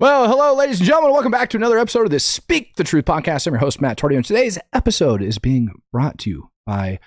Well, hello, ladies and gentlemen. Welcome back to another episode of the Speak the Truth podcast. I'm your host, Matt Tardio, and today's episode is being brought to you by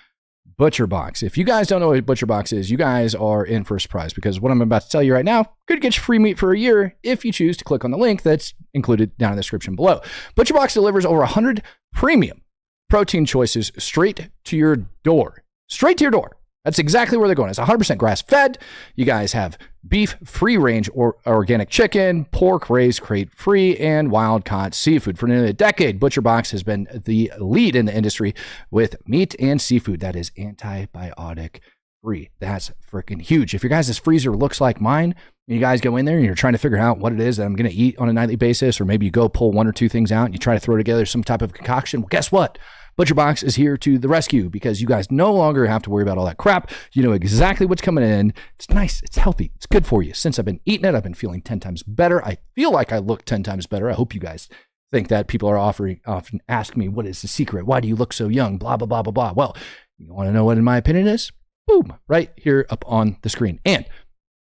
ButcherBox. If you guys don't know what ButcherBox is, you guys are in for a surprise because what I'm about to tell you right now could get you free meat for a year if you choose to click on the link that's included down in the description below. ButcherBox delivers over 100 premium protein choices straight to your door. Straight to your door. That's exactly where they're going. It's 100% grass-fed. You guys have beef, free-range or organic chicken, pork raised crate-free, and wild-caught seafood. For nearly a decade, ButcherBox has been the lead in the industry with meat and seafood that is antibiotic-free. That's freaking huge. If your guys' freezer looks like mine, and you guys go in there and you're trying to figure out what it is that I'm going to eat on a nightly basis, or maybe you go pull one or two things out and you try to throw together some type of concoction, well, guess what? ButcherBox is here to the rescue because you guys no longer have to worry about all that crap. You know exactly what's coming in. It's nice. It's healthy. It's good for you. Since I've been eating it, I've been feeling 10 times better. I feel like I look 10 times better. I hope you guys think that. People are often ask me, what is the secret? Why do you look so young? Blah, blah, blah, blah, blah. Well, you want to know what in my opinion is? Boom, right here up on the screen. And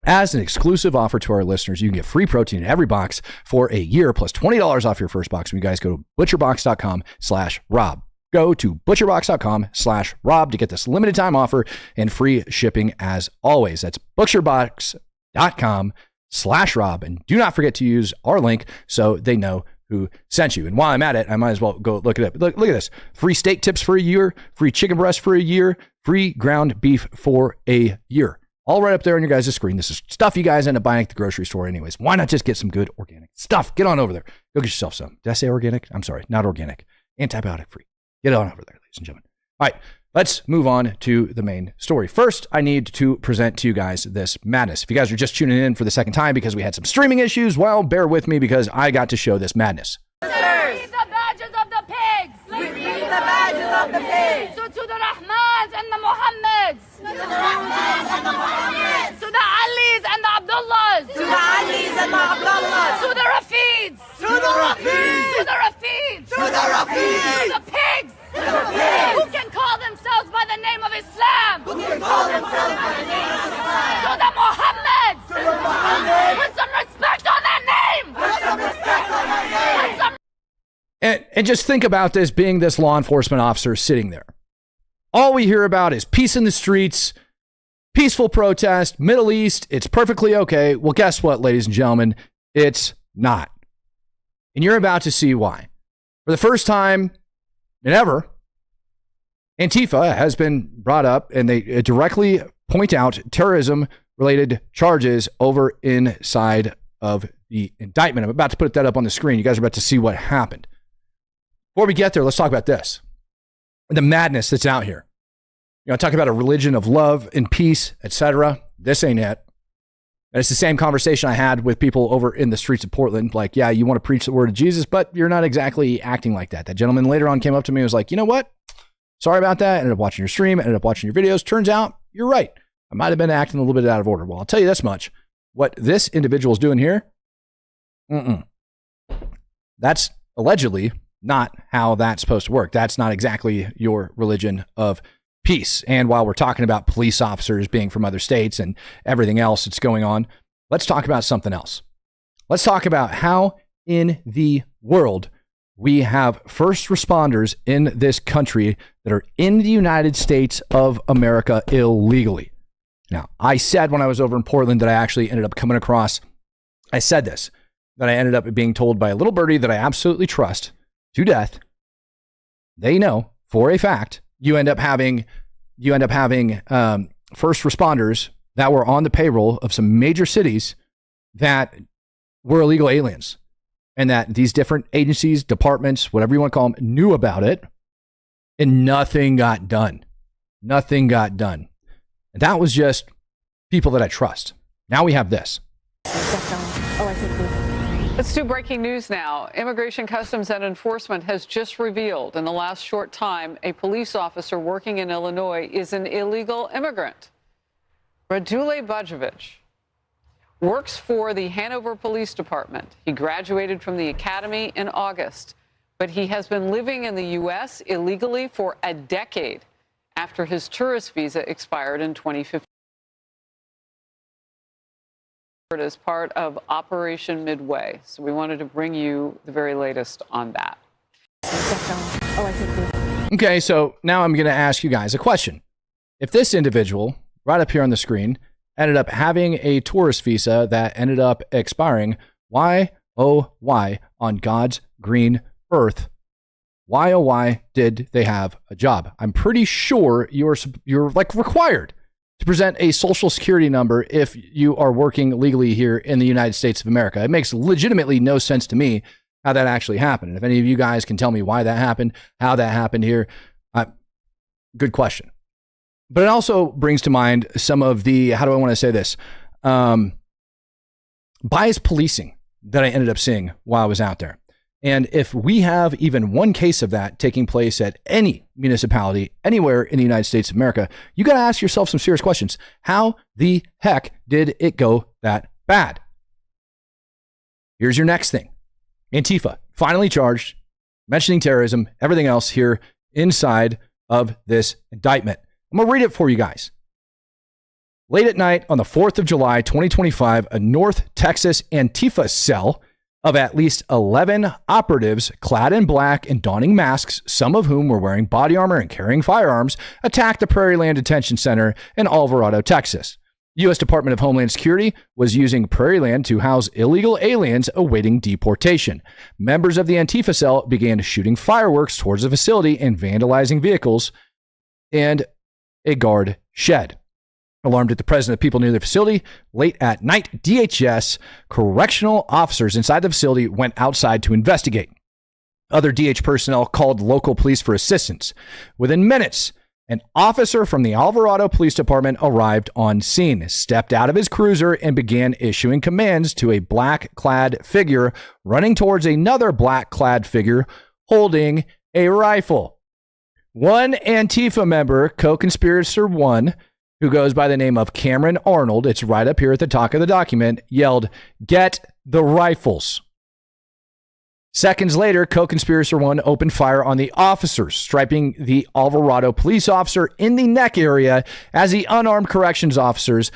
as an exclusive offer to our listeners, you can get free protein in every box for a year plus $20 off your first box when you guys go to butcherbox.com/Rob. Go to butcherbox.com/Rob to get this limited time offer and free shipping as always. That's butcherbox.com/Rob. And do not forget to use our link so they know who sent you. And while I'm at it, I might as well go look it up. Look at this. Free steak tips for a year, free chicken breast for a year, free ground beef for a year. All right up there on your guys' screen. This is stuff you guys end up buying at the grocery store anyways. Why not just get some good organic stuff? Get on over there. Go get yourself some. Did I say organic? I'm sorry, not organic. Antibiotic free. Get on over there, ladies and gentlemen. All right, let's move on to the main story. First, I need to present to you guys this madness. If you guys are just tuning in for the second time because we had some streaming issues, well, bear with me because I got to show this madness. We need the badges of the pigs. We need the badges of the pigs. So to the Rahmans and the Mohammeds. To the Rahmans and the Mohammeds. To the Alis and the Abdullahs. To the Alis and the Abdullahs. To the Rafids. To the Rafids. To the Rafids. To the Rafids. To the pigs. To the pigs. Who can call themselves by the name of Islam. Who can call themselves by the name of Islam. To the Mohammeds. To the Mohammeds. Put some respect on that name. Put some respect on that name. Put some And just think about this being this law enforcement officer sitting there. All we hear about is peace in the streets, peaceful protest, Middle East. It's perfectly okay. Well, guess what, ladies and gentlemen? It's not. And you're about to see why. For the first time in ever, ANTIFA has been brought up and they directly point out terrorism-related charges over inside of the indictment. I'm about to put that up on the screen. You guys are about to see what happened. Before we get there, let's talk about this. The madness that's out here. You know, talk about a religion of love and peace, etc. This ain't it. And it's the same conversation I had with people over in the streets of Portland. Like, yeah, you want to preach the word of Jesus, but you're not exactly acting like that. That gentleman later on came up to me and was like, you know what? Sorry about that. I ended up watching your stream, ended up watching your videos. Turns out you're right. I might have been acting a little bit out of order. Well, I'll tell you this much. What this individual is doing here, that's allegedly not how that's supposed to work. That's not exactly your religion of peace. And while we're talking about police officers being from other states and everything else that's going on, let's talk about something else. Let's talk about how in the world we have first responders in this country that are in the United States of America illegally. Now, I said when I was over in Portland that I actually ended up coming across, I said this, that I ended up being told by a little birdie that I absolutely trust to death. They know for a fact you end up having first responders that were on the payroll of some major cities that were illegal aliens, and that these different agencies, departments, whatever you want to call them, knew about it, and nothing got done. Nothing got done. And that was just people that I trust. Now we have this. Let's do breaking news now. Immigration, Customs and Enforcement has just revealed in the last short time a police officer working in Illinois is an illegal immigrant. Radule Bajovic works for the Hanover Police Department. He graduated from the academy in August, but he has been living in the U.S. illegally for a decade after his tourist visa expired in 2015. as part of Operation Midway. So we wanted to bring you the very latest on that. Okay, so now I'm going to ask you guys a question. If this individual, right up here on the screen, ended up having a tourist visa that ended up expiring, why, oh, why, on God's green earth, why, oh, why did they have a job? I'm pretty sure you're like required to present a social security number if you are working legally here in the United States of America. It makes legitimately no sense to me how that actually happened. And if any of you guys can tell me why that happened, how that happened here, good question. But it also brings to mind some of the, how do I want to say this? Bias policing that I ended up seeing while I was out there. And if we have even one case of that taking place at any municipality anywhere in the United States of America, you got to ask yourself some serious questions. How the heck did it go that bad? Here's your next thing. Antifa, finally charged, mentioning terrorism, everything else here inside of this indictment. I'm going to read it for you guys. Late at night on the 4th of July, 2025, a North Texas Antifa cell of at least 11 operatives clad in black and donning masks, some of whom were wearing body armor and carrying firearms, attacked the Prairie Land Detention Center in Alvarado, Texas. The U.S. Department of Homeland Security was using Prairie Land to house illegal aliens awaiting deportation. Members of the Antifa cell began shooting fireworks towards the facility and vandalizing vehicles and a guard shed. Alarmed at the presence of people near the facility, late at night, DHS correctional officers inside the facility went outside to investigate. Other DH personnel called local police for assistance. Within minutes, an officer from the Alvarado Police Department arrived on scene, stepped out of his cruiser, and began issuing commands to a black-clad figure running towards another black-clad figure holding a rifle. One Antifa member, co-conspirator one, who goes by the name of Cameron Arnold, it's right up here at the top of the document, yelled, "Get the rifles." Seconds later, co-conspirator one opened fire on the officers, striking the Alvarado police officer in the neck area as the unarmed corrections officers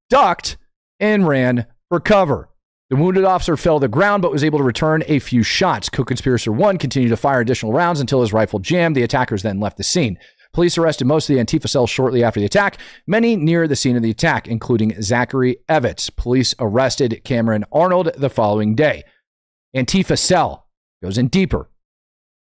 ducked and ran for cover. The wounded officer fell to the ground but was able to return a few shots. Co-conspirator one continued to fire additional rounds until his rifle jammed. The attackers then left the scene. Police arrested most of the Antifa cells shortly after the attack, many near the scene of the attack, including Zachary Evitz. Police arrested Cameron Arnold the following day. Antifa cell goes in deeper.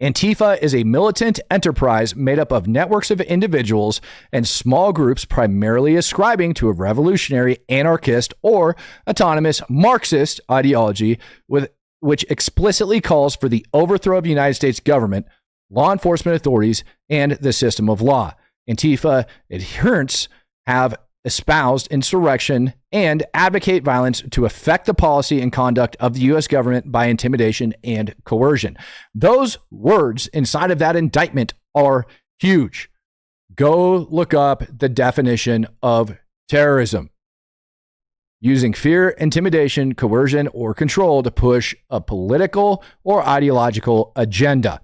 Antifa is a militant enterprise made up of networks of individuals and small groups primarily ascribing to a revolutionary, anarchist, or autonomous Marxist ideology which explicitly calls for the overthrow of the United States government, law enforcement authorities, and the system of law. Antifa adherents have espoused insurrection and advocate violence to affect the policy and conduct of the U.S. government by intimidation and coercion. Those words inside of that indictment are huge. Go look up the definition of terrorism. Using fear, intimidation, coercion, or control to push a political or ideological agenda.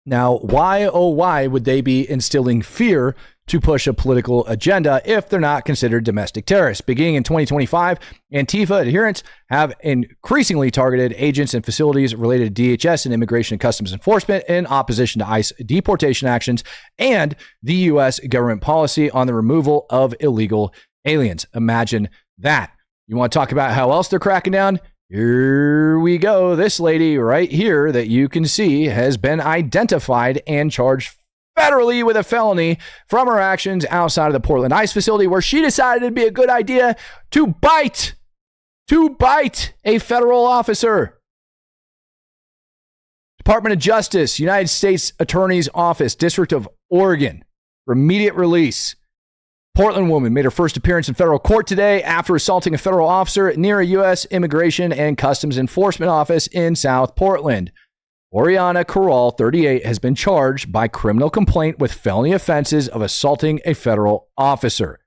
Now, why, oh, why would they be instilling fear to push a political agenda if they're not considered domestic terrorists? Beginning in 2025, Antifa adherents have increasingly targeted agents and facilities related to DHS and Immigration and Customs Enforcement in opposition to ICE deportation actions and the U.S. government policy on the removal of illegal aliens. Imagine that. You want to talk about how else they're cracking down? Here we go. This lady right here that you can see has been identified and charged federally with a felony from her actions outside of the Portland ICE facility, where she decided it'd be a good idea to bite a federal officer. Department of Justice, United States Attorney's Office, District of Oregon, for immediate release. Portland woman made her first appearance in federal court today after assaulting a federal officer near a U.S. Immigration and Customs Enforcement office in South Portland. Oriana Corral, 38, has been charged by criminal complaint with felony offenses of assaulting a federal officer.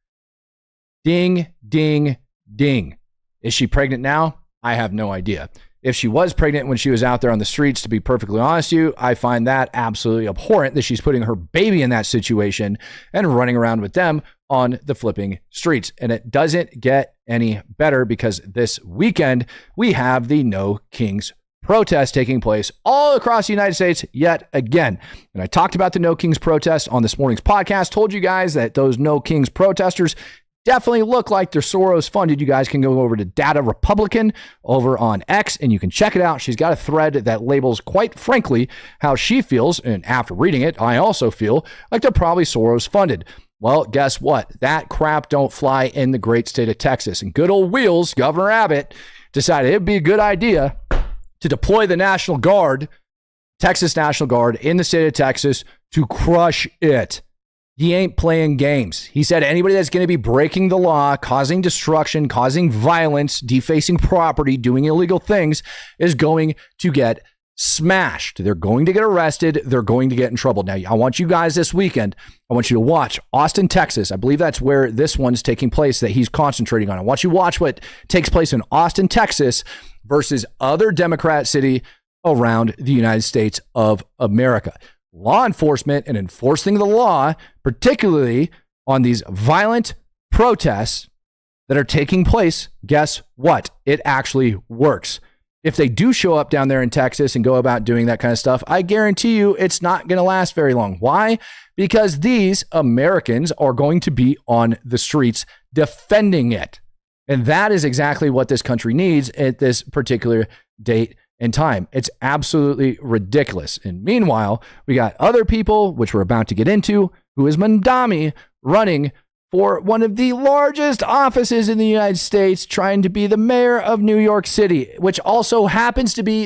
Ding, ding, ding. Is she pregnant now? I have no idea. If she was pregnant when she was out there on the streets, to be perfectly honest with you, I find that absolutely abhorrent that she's putting her baby in that situation and running around with them on the flipping streets. And it doesn't get any better because this weekend we have the No Kings protest taking place all across the United States yet again. And I talked about the No Kings protest on this morning's podcast, told you guys that those No Kings protesters definitely look like they're Soros funded. You guys can go over to Data Republican over on X and you can check it out. She's got a thread that labels, quite frankly, how she feels. And after reading it, I also feel like they're probably Soros funded. Well, guess what? That crap don't fly in the great state of Texas. And good old Wheels, Governor Abbott, decided it'd be a good idea to deploy the National Guard, Texas National Guard, in the state of Texas to crush it. He ain't playing games. He said anybody that's going to be breaking the law, causing destruction, causing violence, defacing property, doing illegal things is going to get smashed. They're going to get arrested. They're going to get in trouble. Now, I want you guys this weekend, I want you to watch Austin, Texas. I believe that's where this one's taking place that he's concentrating on. I want you to watch what takes place in Austin, Texas versus other Democrat city around the United States of America. Law enforcement and enforcing the law, particularly on these violent protests that are taking place, guess what? It actually works. If they do show up down there in Texas and go about doing that kind of stuff, I guarantee you it's not going to last very long. Why? Because these Americans are going to be on the streets defending it. And that is exactly what this country needs at this particular date and time. It's absolutely ridiculous. And meanwhile, we got other people, which we're about to get into, who is Mandami running for one of the largest offices in the United States, trying to be the mayor of New York City, which also happens to be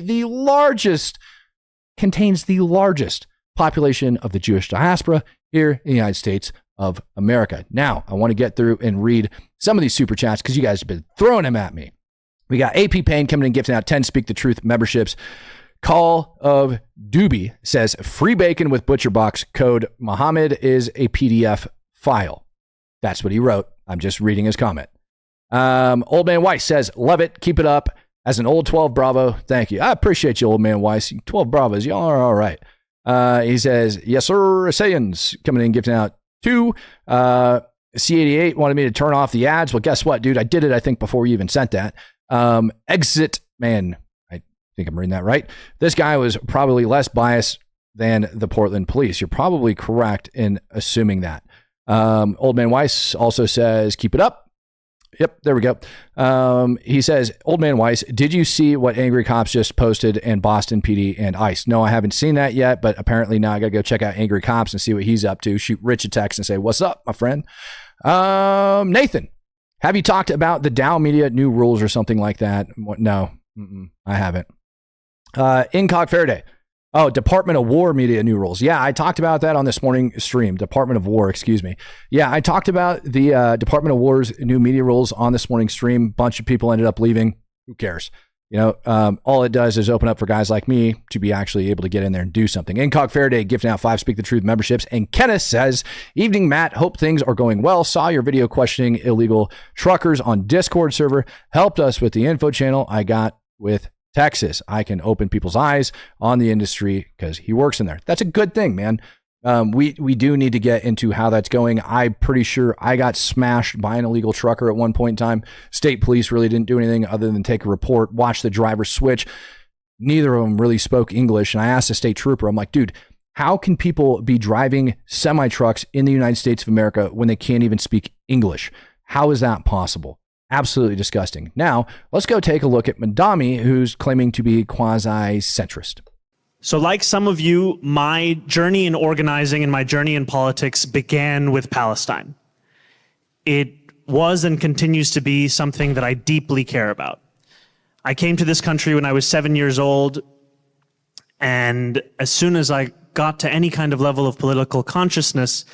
contains the largest population of the Jewish diaspora here in the United States of America. Now, I want to get through and read some of these super chats because you guys have been throwing them at me. We got AP Payne coming in, gifting out 10 Speak the Truth memberships. Call of Doobie says, free bacon with ButcherBox code Muhammad is a PDF file. That's what he wrote. I'm just reading his comment. Old Man Weiss says, love it. Keep it up. As an old 12 Bravo, thank you. I appreciate you, Old Man Weiss. 12 Bravos, y'all are all right. He says, yes, sir. Sayans coming in, gifting out 2. C88 wanted me to turn off the ads. Well, guess what, dude? I did it, I think, before you even sent that. Exit Man, I think I'm reading that right. This guy was probably less biased than the Portland police. You're probably correct in assuming that. Old Man Weiss also says, keep it up. Yep, there we go. He says, Old Man Weiss, did you see what Angry Cops just posted in Boston PD and ICE? No, I haven't seen that yet, but apparently now I got to go check out Angry Cops and see what he's up to. Shoot Rich a text and say, what's up, my friend? Nathan, have you talked about the Dow Media new rules or something like that? No, I haven't. Incog Faraday. Oh, Department of War media new rules. Yeah, I talked about that on this morning stream. Department of War, excuse me. Yeah, I talked about the Department of War's new media rules on this morning stream. Bunch of people ended up leaving. Who cares? You know, all it does is open up for guys like me to be actually able to get in there and do something. Incog Faraday gifting out 5 Speak the Truth memberships. And Kenneth says, evening, Matt. Hope things are going well. Saw your video questioning illegal truckers on Discord server. Helped us with the info channel I got with Texas. I can open people's eyes on the industry because he works in there. That's a good thing, man. We do need to get into how that's going. I'm pretty sure I got smashed by an illegal trucker at one point in time. State police really didn't do anything other than take a report, watch the driver switch. Neither of them really spoke English. And I asked the state trooper, I'm like, dude, how can people be driving semi-trucks in the United States of America when they can't even speak English? How is that possible? Absolutely disgusting. Now, let's go take a look at Mandami, who's claiming to be quasi-centrist. So like some of you, my journey in organizing and my journey in politics began with Palestine. It was and continues to be something that I deeply care about. I came to this country when I was 7 years old, and as soon as I got to any kind of level of political consciousness,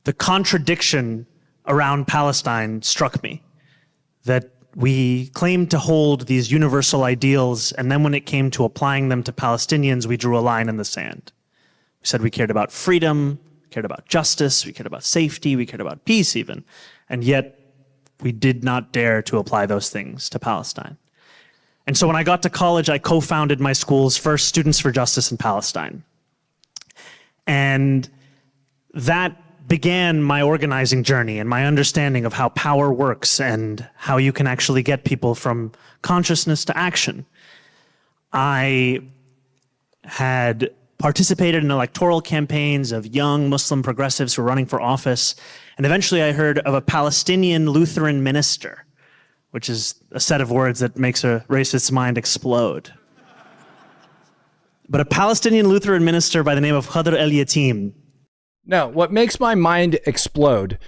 the contradiction around Palestine struck me. That we claimed to hold these universal ideals, and then when it came to applying them to Palestinians, we drew a line in the sand. We said we cared about freedom, we cared about justice, we cared about safety, we cared about peace even, and yet we did not dare to apply those things to Palestine. And so when I got to college, I co-founded my school's first Students for Justice in Palestine. And that began my organizing journey and my understanding of how power works and how you can actually get people from consciousness to action. I had participated in electoral campaigns of young Muslim progressives who were running for office, and eventually I heard of a Palestinian Lutheran minister, which is a set of words that makes a racist's mind explode. But a Palestinian Lutheran minister by the name of Khadr el-Yatim. No, what makes my mind explode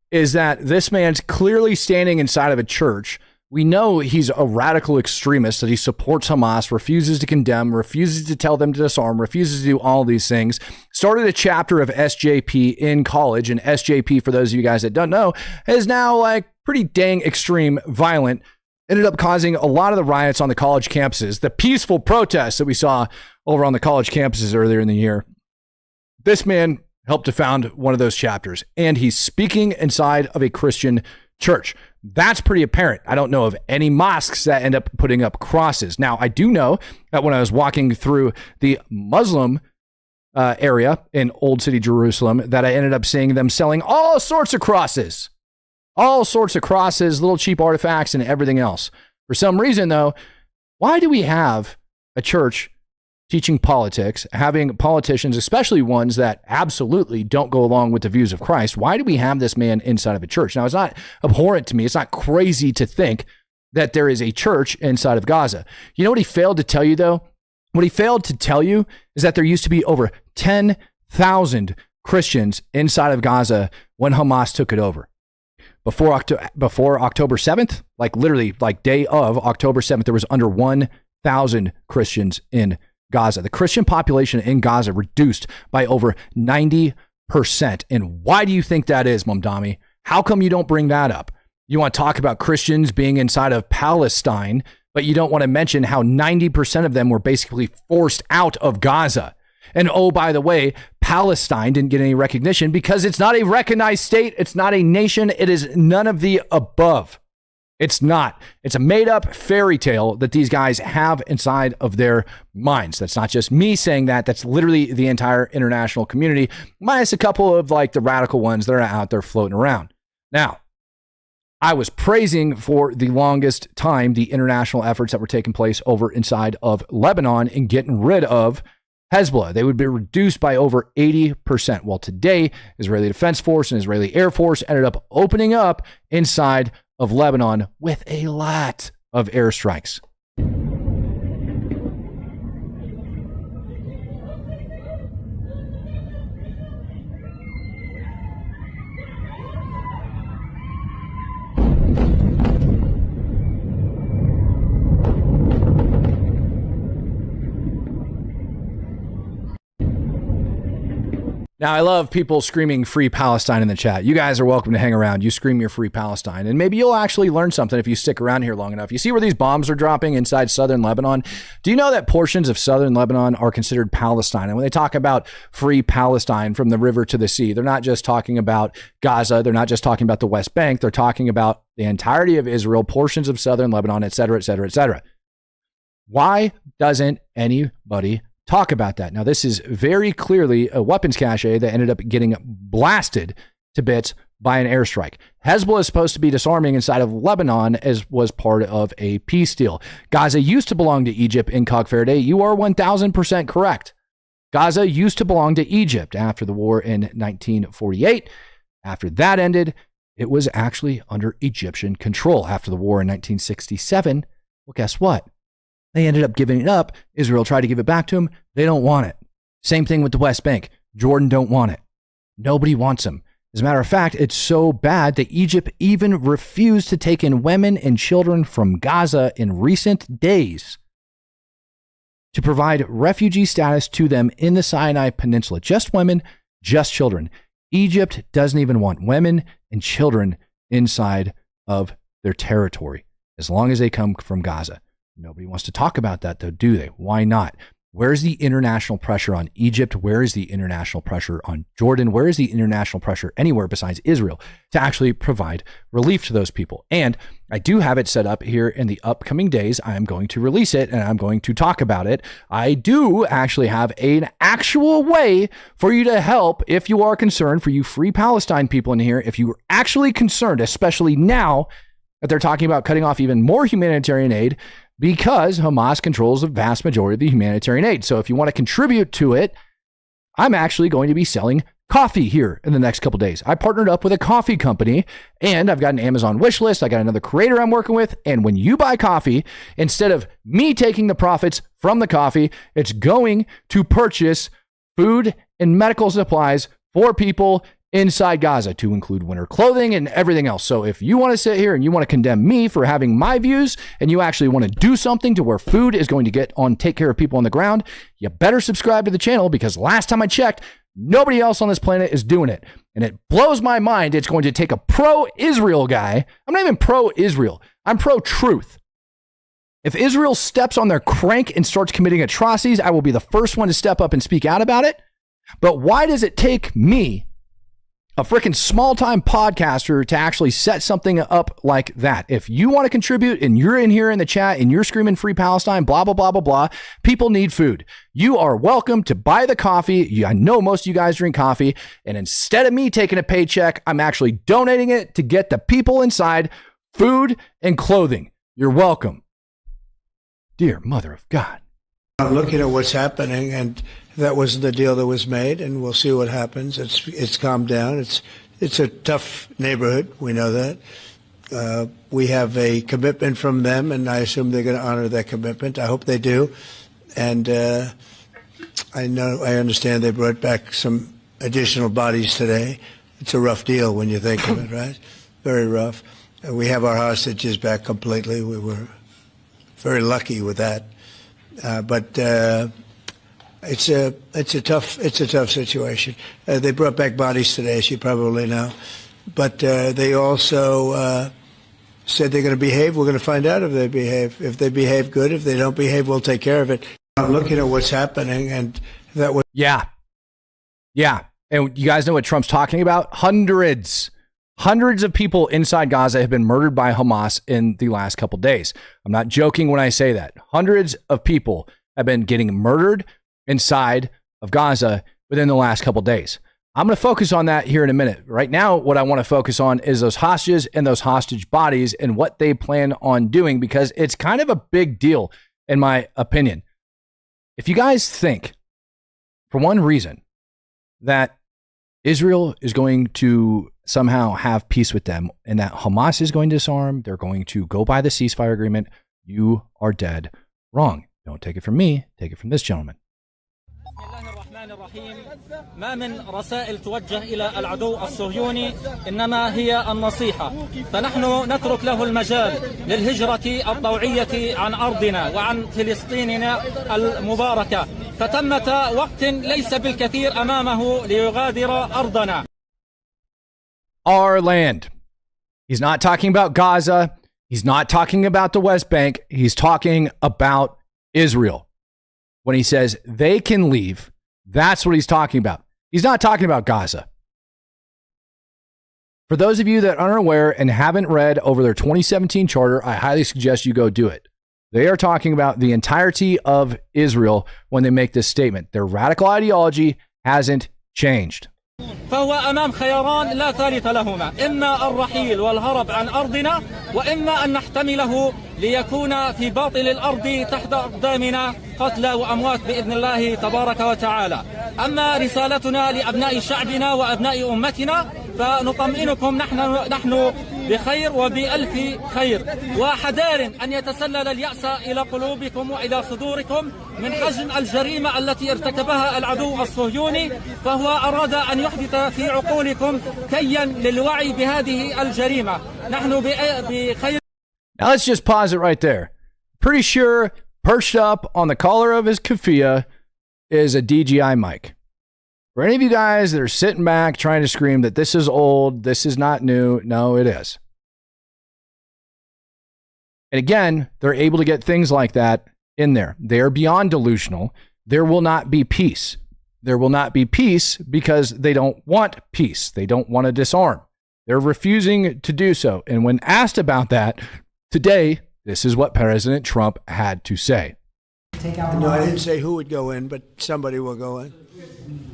is that this man's clearly standing inside of a church. We know he's a radical extremist, that he supports Hamas, refuses to condemn, refuses to tell them to disarm, refuses to do all these things. Started a chapter of SJP in college, and SJP, for those of you guys that don't know, is now like pretty dang extreme, violent. Ended up causing a lot of the riots on the college campuses, the peaceful protests that we saw over on the college campuses earlier in the year. This man helped to found one of those chapters, and he's speaking inside of a Christian church. That's pretty apparent. I don't know of any mosques that end up putting up crosses. Now, I do know that when I was walking through the Muslim area in Old City, Jerusalem, that I ended up seeing them selling all sorts of crosses. All sorts of crosses, little cheap artifacts, and everything else. For some reason, though, why do we have a church teaching politics, having politicians, especially ones that absolutely don't go along with the views of Christ? Why do we have this man inside of a church? Now, it's not abhorrent to me. It's not crazy to think that there is a church inside of Gaza. You know what he failed to tell you, though? What he failed to tell you is that there used to be over 10,000 Christians inside of Gaza when Hamas took it over. Before October 7th, like literally like day of October 7th, there was under 1,000 Christians in Gaza. The Christian population in Gaza reduced by over 90%. And why do you think that is, Mamdami? How come you don't bring that up? You want to talk about Christians being inside of Palestine, but you don't want to mention how 90% of them were basically forced out of Gaza. And oh, by the way, Palestine didn't get any recognition because it's not a recognized state. It's not a nation. It is none of the above. It's not. It's a made-up fairy tale that these guys have inside of their minds. That's not just me saying that. That's literally the entire international community, minus a couple of like the radical ones that are out there floating around. Now, I was praising for the longest time the international efforts that were taking place over inside of Lebanon and getting rid of Hezbollah. They would be reduced by over 80%. Well, today, Israeli Defense Force and Israeli Air Force ended up opening up inside of Lebanon with a lot of airstrikes. Now, I love people screaming free Palestine in the chat. You guys are welcome to hang around. You scream your free Palestine, and maybe you'll actually learn something if you stick around here long enough. You see where these bombs are dropping inside southern Lebanon? Do you know that portions of southern Lebanon are considered Palestine? And when they talk about free Palestine from the river to the sea, they're not just talking about Gaza. They're not just talking about the West Bank. They're talking about the entirety of Israel, portions of southern Lebanon, et cetera, et cetera, et cetera. Why doesn't anybody talk about that? Now, this is very clearly a weapons cache that ended up getting blasted to bits by an airstrike. Hezbollah is supposed to be disarming inside of Lebanon as was part of a peace deal. Gaza used to belong to Egypt in Cogferde. You are 1,000% correct. Gaza used to belong to Egypt after the war in 1948. After that ended, it was actually under Egyptian control. After the war in 1967, well, guess what? They ended up giving it up. Israel tried to give it back to them. They don't want it. Same thing with the West Bank. Jordan don't want it. Nobody wants them. As a matter of fact, it's so bad that Egypt even refused to take in women and children from Gaza in recent days to provide refugee status to them in the Sinai Peninsula. Just women, just children. Egypt doesn't even want women and children inside of their territory as long as they come from Gaza. Nobody wants to talk about that, though, do they? Why not? Where's the international pressure on Egypt? Where is the international pressure on Jordan? Where is the international pressure anywhere besides Israel to actually provide relief to those people? And I do have it set up here in the upcoming days. I am going to release it and I'm going to talk about it. I do actually have an actual way for you to help if you are concerned, for you free Palestine people in here, if you're actually concerned, especially now that they're talking about cutting off even more humanitarian aid, because Hamas controls the vast majority of the humanitarian aid. So if you want to contribute to it, I'm actually going to be selling coffee here in the next couple of days. I partnered up with a coffee company and I've got an Amazon wish list. I got another creator I'm working with. And when you buy coffee, instead of me taking the profits from the coffee, it's going to purchase food and medical supplies for people inside Gaza, to include winter clothing and everything else. So if you want to sit here and you want to condemn me for having my views and you actually want to do something to where food is going to get on, take care of people on the ground, you better subscribe to the channel, because last time I checked, nobody else on this planet is doing it. And it blows my mind. It's going to take a pro-Israel guy. I'm not even pro-Israel. I'm pro-truth. If Israel steps on their crank and starts committing atrocities, I will be the first one to step up and speak out about it. But why does it take me, a freaking small-time podcaster, to actually set something up like that? If you want to contribute and you're in here in the chat and you're screaming free Palestine, blah, blah, blah, blah, blah, people need food. You are welcome to buy the coffee. I know most of you guys drink coffee. And instead of me taking a paycheck, I'm actually donating it to get the people inside food and clothing. You're welcome. Dear mother of God. I'm looking at what's happening, and that wasn't the deal that was made, and we'll see what happens. It's calmed down. It's a tough neighborhood. We know that. We have a commitment from them, and I assume they're going to honor that commitment. I hope they do. And I understand they brought back some additional bodies today. It's a rough deal when you think of it, right? Very rough. And we have our hostages back completely. We were very lucky with that. But it's a tough situation. They brought back bodies today, as you probably know. But they also said they're going to behave. We're going to find out if they behave. If they behave, good. If they don't behave, we'll take care of it. I'm looking at what's happening, and that was... Yeah. And you guys know what Trump's talking about? Hundreds of people inside Gaza have been murdered by Hamas in the last couple of days. I'm not joking when I say that. Hundreds of people have been getting murdered inside of Gaza within the last couple of days. I'm going to focus on that here in a minute. Right now, what I want to focus on is those hostages and those hostage bodies and what they plan on doing, because it's kind of a big deal, in my opinion. If you guys think, for one reason, that Israel is going to somehow have peace with them and that Hamas is going to disarm, they're going to go by the ceasefire agreement, you are dead wrong. Don't take it from me, take it from this gentleman. ما من رسائل توجه إلى العدو الصهيوني إنما هي النصيحة فنحن نترك له المجال للهجرة الطوعية عن أرضنا وعن فلسطيننا المباركة فتمة وقت ليس بالكثير أمامه ليغادر أرضنا. Our land. He's not talking about Gaza. He's not talking about the West Bank. He's talking about Israel. When he says they can leave, that's what he's talking about. He's not talking about Gaza. For those of you that aren't aware and haven't read over their 2017 charter, I highly suggest you go do it. They are talking about the entirety of Israel when they make this statement. Their radical ideology hasn't changed. فهو أمام خياران لا ثالث لهما إما الرحيل والهرب عن أرضنا وإما أن نحتمله ليكون في باطل الأرض تحت أقدامنا قتلى وأموات بإذن الله تبارك وتعالى. أما رسالتنا لأبناء شعبنا وأبناء أمتنا فنطمئنكم نحن بخير وبألف خير وحذار أن يتسلل اليأس إلى قلوبكم وإلى صدوركم من حجم الجريمة التي ارتكبها العدو الصهيوني فهو أراد أن يحدث في عقولكم كيا للوعي بهذه الجريمة نحن بخير. Now let's just pause it right there. Pretty sure perched up on the collar of his keffiyeh is a DJI mic. For any of you guys that are sitting back trying to scream that this is old, this is not new, no, it is. And again, they're able to get things like that in there. They are beyond delusional. there will not be peace. There will not be peace because they don't want peace. They don't want to disarm. They're refusing to do so. And when asked about that today, this is what President Trump had to say. No, I didn't say who would go in, but somebody will go in.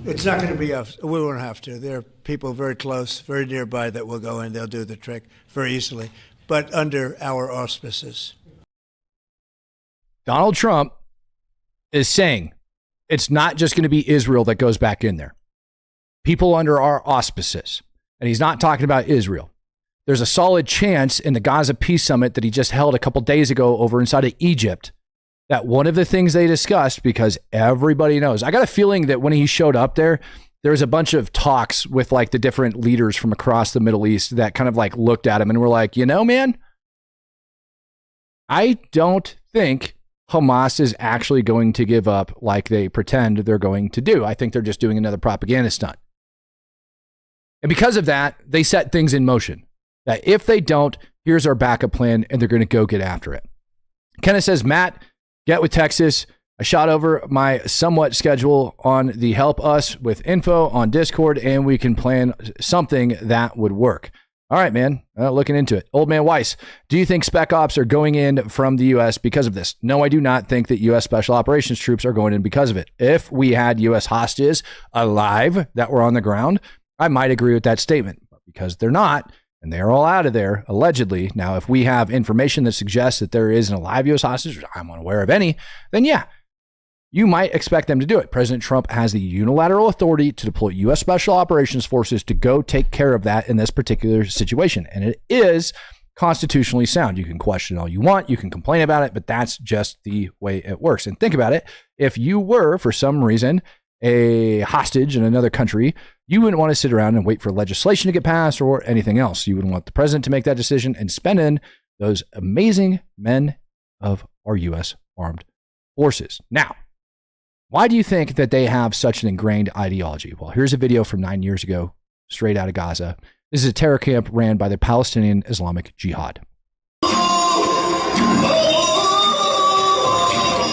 It's not going to be us. We won't have to. There are people very close, very nearby that will go in. They'll do the trick very easily, but under our auspices. Donald Trump is saying it's not just going to be Israel that goes back in there. People under our auspices. And he's not talking about Israel. There's a solid chance in the Gaza Peace Summit that he just held a couple days ago over inside of Egypt that one of the things they discussed, because everybody knows, I got a feeling that when he showed up there, there was a bunch of talks with like the different leaders from across the Middle East that kind of like looked at him and were like, you know, man, I don't think Hamas is actually going to give up like they pretend they're going to do. I think they're just doing another propaganda stunt. And because of that, they set things in motion. That if they don't, here's our backup plan, and they're going to go get after it. Kenneth says, Matt, get with Texas. I shot over my somewhat schedule on the Help Us with info on Discord, and we can plan something that would work. All right, man. Looking into it. Old Man Weiss, do you think spec ops are going in from the U.S. because of this? No, I do not think that U.S. Special Operations troops are going in because of it. If we had U.S. hostages alive that were on the ground, I might agree with that statement. But because they're not, and they're all out of there, allegedly. Now, if we have information that suggests that there is an alive U.S. hostage, which I'm unaware of any, then yeah, you might expect them to do it. President Trump has the unilateral authority to deploy U.S. Special Operations Forces to go take care of that in this particular situation. And it is constitutionally sound. You can question all you want. You can complain about it, but that's just the way it works. And think about it. If you were, for some reason, a hostage in another country, you wouldn't want to sit around and wait for legislation to get passed or anything else. You would want the president to make that decision and spend in those amazing men of our U.S. armed forces. Now, why do you think that they have such an ingrained ideology? Well, here's a video from 9 years ago, straight out of Gaza. This is a terror camp ran by the Palestinian Islamic Jihad.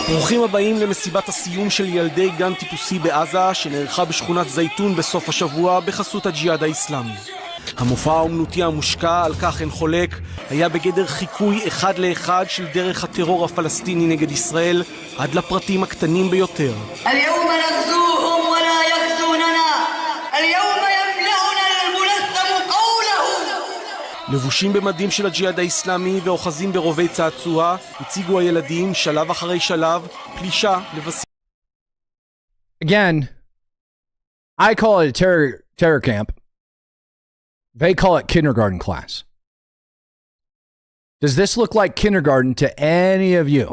ברוכים הבאים למסיבת הסיום של ילדי גן טיפוסי בעזה שנערכה בשכונת זייתון בסוף השבוע בחסות הג'יהאד האסלאמי. המופע האומנותי המושקע, על כך אין חולק, היה בגדר חיקוי אחד לאחד של דרך הטרור הפלסטיני נגד ישראל עד לפרטים הקטנים ביותר. اليوم نغزوهم ولا يغزوننا اليوم يملأنا الملثم قوله. לבושים במדים של הג'יהאד האסלאמי ואוחזים ברובי צעצוע, הציגו הילדים שלב אחרי שלב פלישה לבסיס. Again, I call it a terror camp. They call it kindergarten class. Does this look like kindergarten to any of you?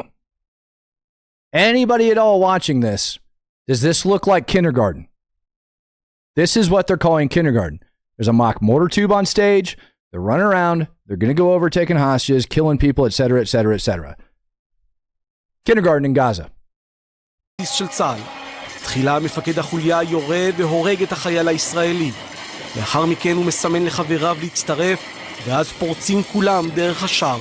Anybody at all watching this, does this look like kindergarten? This is what they're calling kindergarten. There's a mock mortar tube on stage. They're running around. They're going to go over taking hostages, killing people, etc., etc., etc. Kindergarten in Gaza. של צה"ל. תחילה מפקד החוליה יורה והורג את החייל הישראלי. לאחר מכן הוא מסמן לחבריו להצטרף, ואז פורצים כולם דרך השער.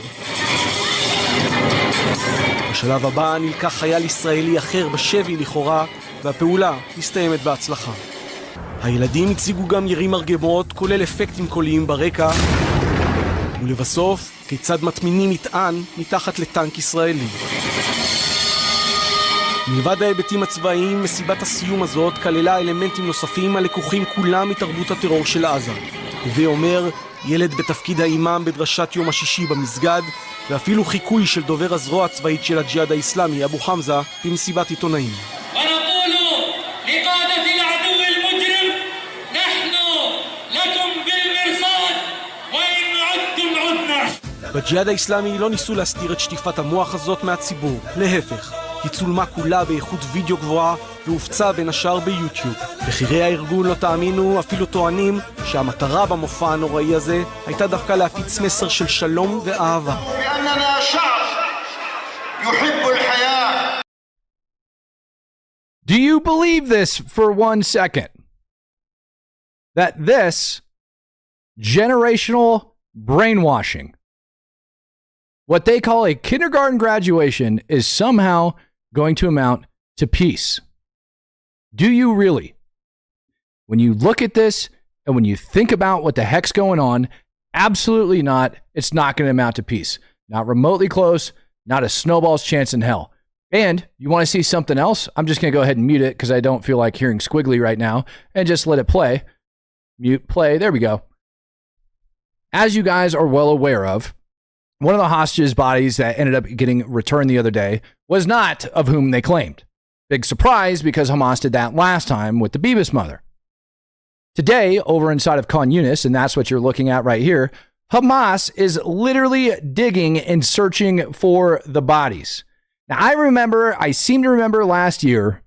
בשלב הבא נלקח חייל ישראלי אחר בשבי לכאורה, והפעולה מסתיימת בהצלחה. הילדים הציגו גם ירי מרגמות, כולל אפקטים קוליים ברקע, ולבסוף, כיצד מטמינים מטען מתחת לטנק ישראלי. מלבד ההיבטים הצבאיים, מסיבת הסיום הזאת כללה אלמנטים נוספים הלקוחים כולם מתרבות הטרור של עזה. הווה אומר, ילד בתפקיד האימאם בדרשת יום השישי במסגד, ואפילו חיקוי של דובר הזרוע הצבאית של הג'יהאד האסלאמי, אבו חמזה, במסיבת עיתונאים. בג'יהאד האסלאמי לא ניסו להסתיר את שטיפת המוח הזאת מהציבור, להפך. היא צולמה כולה באיכות וידאו גבוהה והופצה בין השאר ביוטיוב. בכירי הארגון, לא תאמינו, אפילו טוענים שהמטרה במופע הנוראי הזה הייתה דווקא להפיץ מסר של שלום ואהבה. Do you believe this for 1 second? That this generational brainwashing, what they call a kindergarten graduation, is somehow going to amount to peace? Do you really? When you look at this and when you think about what the heck's going on, absolutely not. It's not going to amount to peace. Not remotely close, not a snowball's chance in hell. And you want to see something else? I'm just going to go ahead and mute it because I don't feel like hearing squiggly right now and just let it play. Mute, play. There we go. As you guys are well aware of, one of the hostages' bodies that ended up getting returned the other day was not of whom they claimed. Big surprise because Hamas did that last time with the Bibas mother. Today, over inside of Khan Yunis, and that's what you're looking at right here, Hamas is literally digging and searching for the bodies. Now, I seem to remember last year,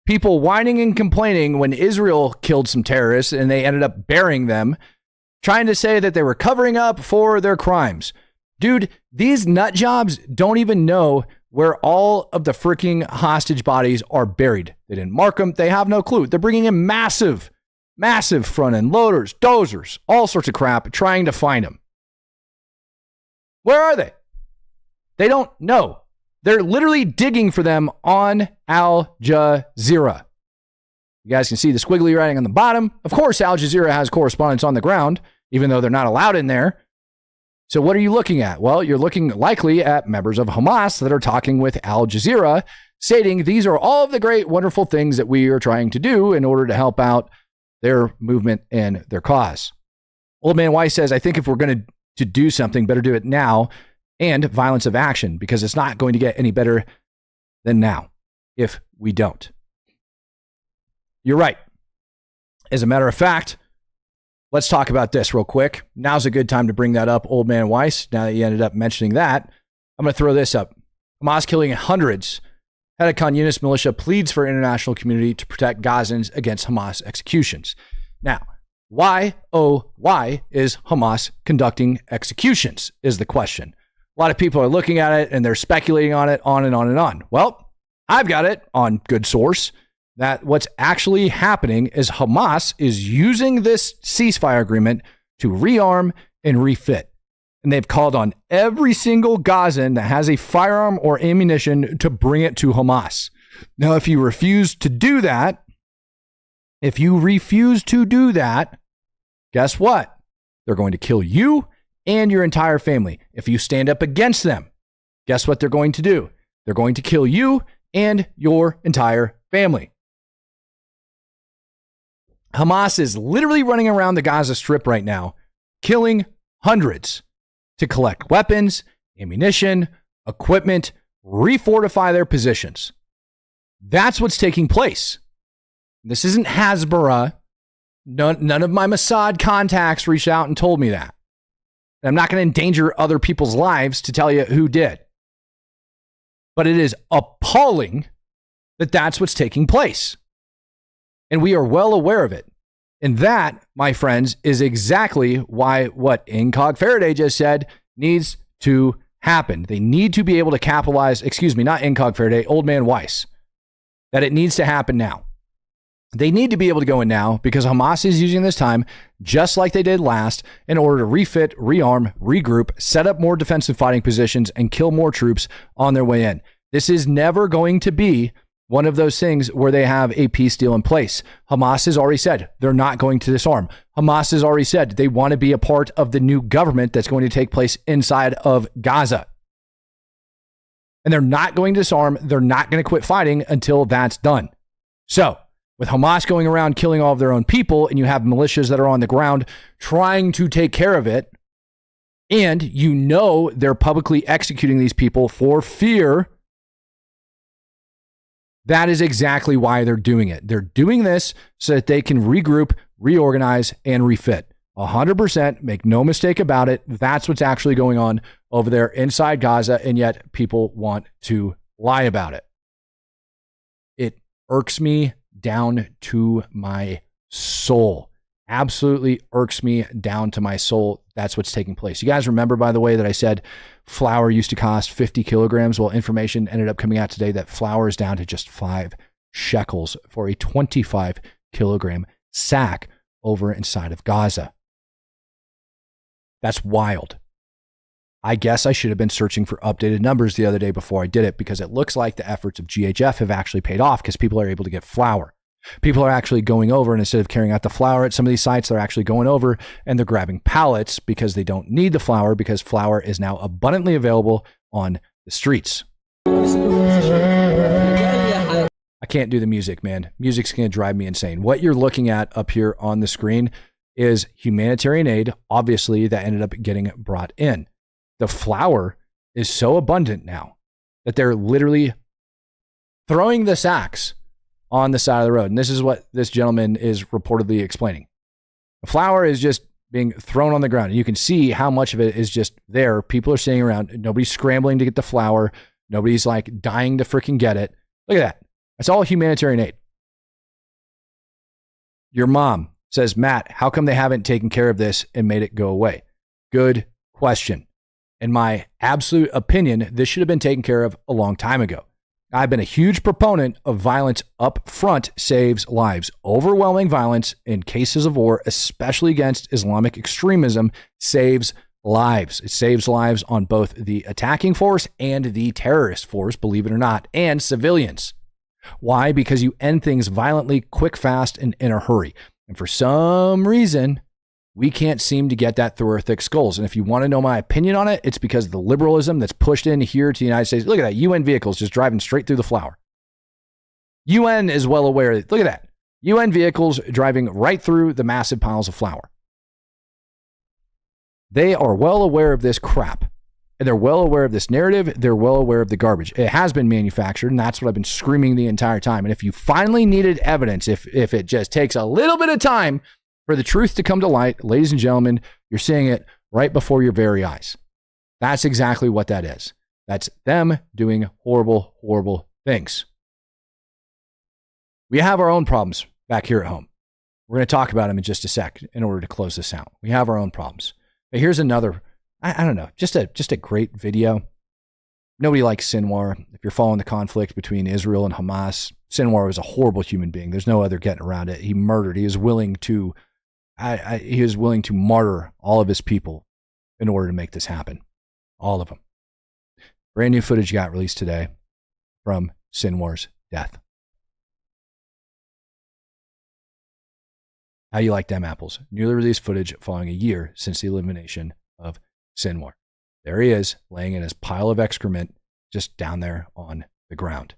people whining and complaining when Israel killed some terrorists and they ended up burying them, trying to say that they were covering up for their crimes. Dude, these nut jobs don't even know where all of the freaking hostage bodies are buried. They didn't mark them. They have no clue. They're bringing in massive front end loaders, dozers, all sorts of crap, trying to find them. Where are they? They don't know. They're literally digging for them on Al Jazeera. You guys can see the squiggly writing on the bottom. Of course, Al Jazeera has correspondents on the ground, even though they're not allowed in there. So what are you looking at? Well, you're looking likely at members of Hamas that are talking with Al Jazeera, stating these are all of the great, wonderful things that we are trying to do in order to help out their movement and their cause. Old Man Weiss says, I think if we're going to do something, better do it now, and violence of action, because it's not going to get any better than now if we don't. You're right. As a matter of fact, let's talk about this real quick. Now's a good time to bring that up, Old Man Weiss. Now that you ended up mentioning that, I'm going to throw this up. Hamas killing hundreds. Head of Khan Yunis militia pleads for international community to protect Gazans against Hamas executions. Now, why is Hamas conducting executions is the question. A lot of people are looking at it and they're speculating on it, on and on and on. Well, I've got it on good source that what's actually happening is Hamas is using this ceasefire agreement to rearm and refit. And they've called on every single Gazan that has a firearm or ammunition to bring it to Hamas. Now, if you refuse to do that, guess what? They're going to kill you and your entire family. If you stand up against them, guess what they're going to do? They're going to kill you and your entire family. Hamas is literally running around the Gaza Strip right now, killing hundreds to collect weapons, ammunition, equipment, refortify their positions. That's what's taking place. This isn't Hasbara. None of my Mossad contacts reached out and told me that. And I'm not going to endanger other people's lives to tell you who did. But it is appalling that that's what's taking place. And we are well aware of it. And that, my friends, is exactly why what Incog Faraday just said needs to happen. They need to be able to capitalize, not Incog Faraday, Old Man Weiss, that it needs to happen now. They need to be able to go in now because Hamas is using this time, just like they did last, in order to refit, rearm, regroup, set up more defensive fighting positions, and kill more troops on their way in. This is never going to be one of those things where they have a peace deal in place. Hamas has already said they're not going to disarm. Hamas has already said they want to be a part of the new government that's going to take place inside of Gaza. And they're not going to disarm. They're not going to quit fighting until that's done. So, with Hamas going around killing all of their own people, and you have militias that are on the ground trying to take care of it, and you know they're publicly executing these people for fear, that is exactly why they're doing it. They're doing this so that they can regroup, reorganize, and refit. 100%, make no mistake about it. That's what's actually going on over there inside Gaza, and yet people want to lie about it. It irks me down to my soul. Absolutely irks me down to my soul. That's what's taking place. You guys remember, by the way, that I said flour used to cost 50 kilograms? Well, information ended up coming out today that flour is down to just 5 shekels for a 25 kilogram sack over inside of Gaza. That's wild. I guess I should have been searching for updated numbers the other day before I did it, because it looks like the efforts of GHF have actually paid off, because people are able to get flour. People are actually going over, and instead of carrying out the flour at some of these sites, they're actually going over and they're grabbing pallets because they don't need the flour, because flour is now abundantly available on the streets. I can't do the music, man. Music's going to drive me insane. What you're looking at up here on the screen is humanitarian aid, obviously, that ended up getting brought in. The flour is so abundant now that they're literally throwing the sacks on the side of the road. And this is what this gentleman is reportedly explaining. The flour is just being thrown on the ground. And you can see how much of it is just there. People are sitting around. Nobody's scrambling to get the flour. Nobody's like dying to freaking get it. Look at that. That's all humanitarian aid. Your mom says, Matt, how come they haven't taken care of this and made it go away? Good question. In my absolute opinion, this should have been taken care of a long time ago. I've been a huge proponent of violence up front saves lives. Overwhelming violence in cases of war, especially against Islamic extremism, saves lives. It saves lives on both the attacking force and the terrorist force, believe it or not, and civilians. Why? Because you end things violently, quick, fast, and in a hurry. And for some reason, we can't seem to get that through our thick skulls. And if you want to know my opinion on it, it's because of the liberalism that's pushed in here to the United States. Look at that. UN vehicles just driving straight through the flour. UN is well aware. Look at that. UN vehicles driving right through the massive piles of flour. They are well aware of this crap. And they're well aware of this narrative. They're well aware of the garbage. It has been manufactured, and that's what I've been screaming the entire time. And if you finally needed evidence, if it just takes a little bit of time for the truth to come to light, ladies and gentlemen, you're seeing it right before your very eyes. That's exactly what that is. That's them doing horrible, horrible things. We have our own problems back here at home. We're going to talk about them in just a sec in order to close this out. We have our own problems. But here's another, I don't know, just a great video. Nobody likes Sinwar. If you're following the conflict between Israel and Hamas, Sinwar was a horrible human being. There's no other getting around it. He murdered. He was willing to martyr all of his people in order to make this happen. All of them. Brand new footage got released today from Sinwar's death. How you like them apples? Newly released footage following a year since the elimination of Sinwar. There he is, laying in his pile of excrement just down there on the ground.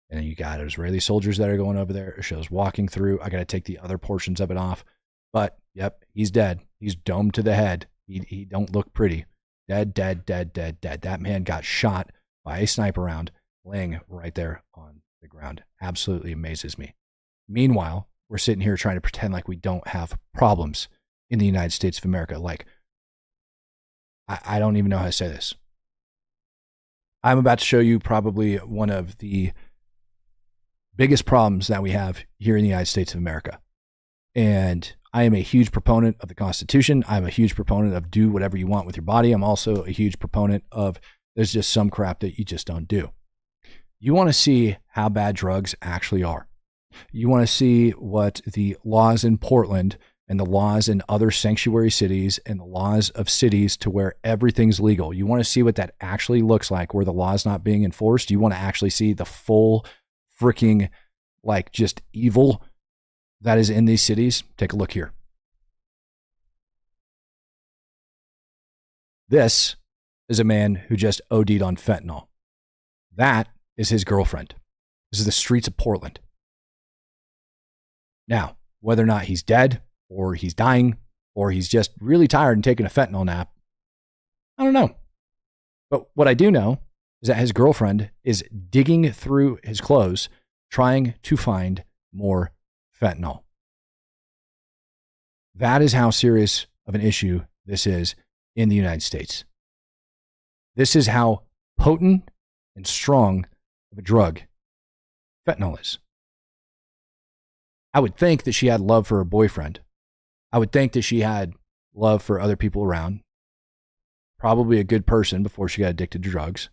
And then you got Israeli soldiers that are going over there. It shows walking through. I got to take the other portions of it off. But, yep, he's dead. He's domed to the head. He don't look pretty. Dead, dead, dead, dead, dead. That man got shot by a sniper round laying right there on the ground. Absolutely amazes me. Meanwhile, we're sitting here trying to pretend like we don't have problems in the United States of America. Like, I don't even know how to say this. I'm about to show you probably one of the biggest problems that we have here in the United States of America. And I am a huge proponent of the Constitution. I'm a huge proponent of do whatever you want with your body. I'm also a huge proponent of there's just some crap that you just don't do. You want to see how bad drugs actually are. You want to see what the laws in Portland and the laws in other sanctuary cities and the laws of cities to where everything's legal. You want to see what that actually looks like, where the law's not being enforced. You want to actually see the full freaking, like, just evil that is in these cities. Take a look here. This is a man who just OD'd on fentanyl. That is his girlfriend. This is the streets of Portland. Now, whether or not he's dead or he's dying or he's just really tired and taking a fentanyl nap, I don't know. But what I do know is that his girlfriend is digging through his clothes trying to find more fentanyl. That is how serious of an issue this is in the United States. This is how potent and strong of a drug fentanyl is. I would think that she had love for her boyfriend. I would think that she had love for other people around. Probably a good person before she got addicted to drugs.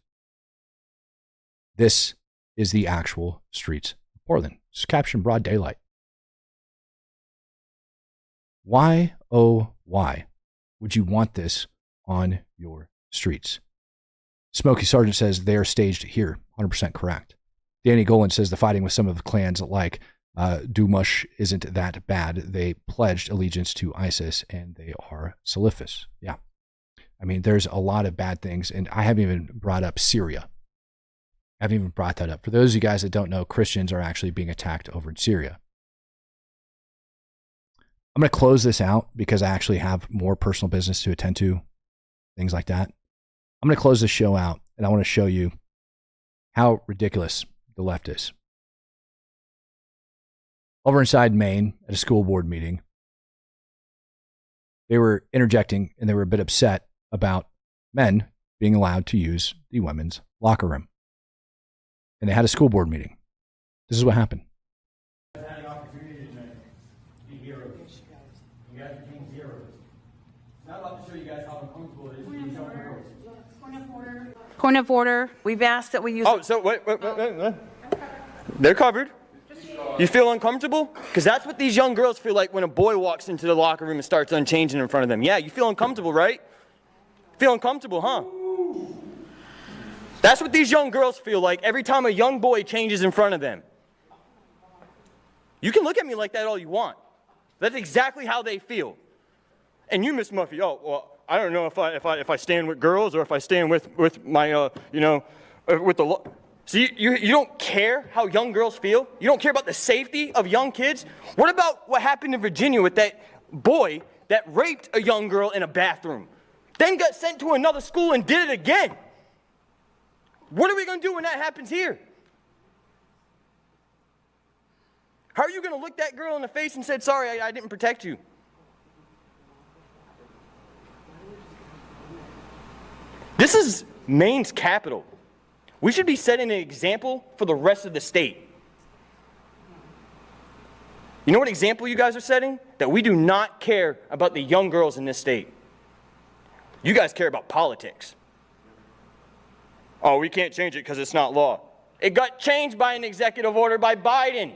This is the actual streets of Portland. It's captured in broad daylight. Why, oh, why would you want this on your streets. Smokey Sargent says they are staged here. 100% correct. Danny Golan says the fighting with some of the clans like Dumash isn't that bad. They pledged allegiance to ISIS and they are Salafists. Yeah. I mean, there's a lot of bad things, and I haven't even brought up Syria. I haven't even brought that up. For those of you guys that don't know, Christians are actually being attacked over in Syria. I'm going to close this out because I actually have more personal business to attend to, things like that. I'm going to close this show out, and I want to show you how ridiculous the left is. Over inside Maine at a school board meeting, they were interjecting and they were a bit upset about men being allowed to use the women's locker room. And they had a school board meeting. This is what happened. Had an opportunity to be heroes. You guys became heroes. Now I'm about to show you guys how uncomfortable it is to be young girls. Point of order. We've asked that we use. Oh, so wait. They're covered. You feel uncomfortable? Because that's what these young girls feel like when a boy walks into the locker room and starts unchanging in front of them. Yeah, you feel uncomfortable, right? Feel uncomfortable, huh? That's what these young girls feel like every time a young boy changes in front of them. You can look at me like that all you want. That's exactly how they feel. And you, Miss Muffy, oh, well, I don't know if I stand with girls or if I stand with my, with the. So you don't care how young girls feel? You don't care about the safety of young kids? What about what happened in Virginia with that boy that raped a young girl in a bathroom, then got sent to another school and did it again? What are we going to do when that happens here? How are you going to look that girl in the face and say, sorry, I didn't protect you? This is Maine's capital. We should be setting an example for the rest of the state. You know what example you guys are setting? That we do not care about the young girls in this state. You guys care about politics. Oh, we can't change it because it's not law. It got changed by an executive order by Biden.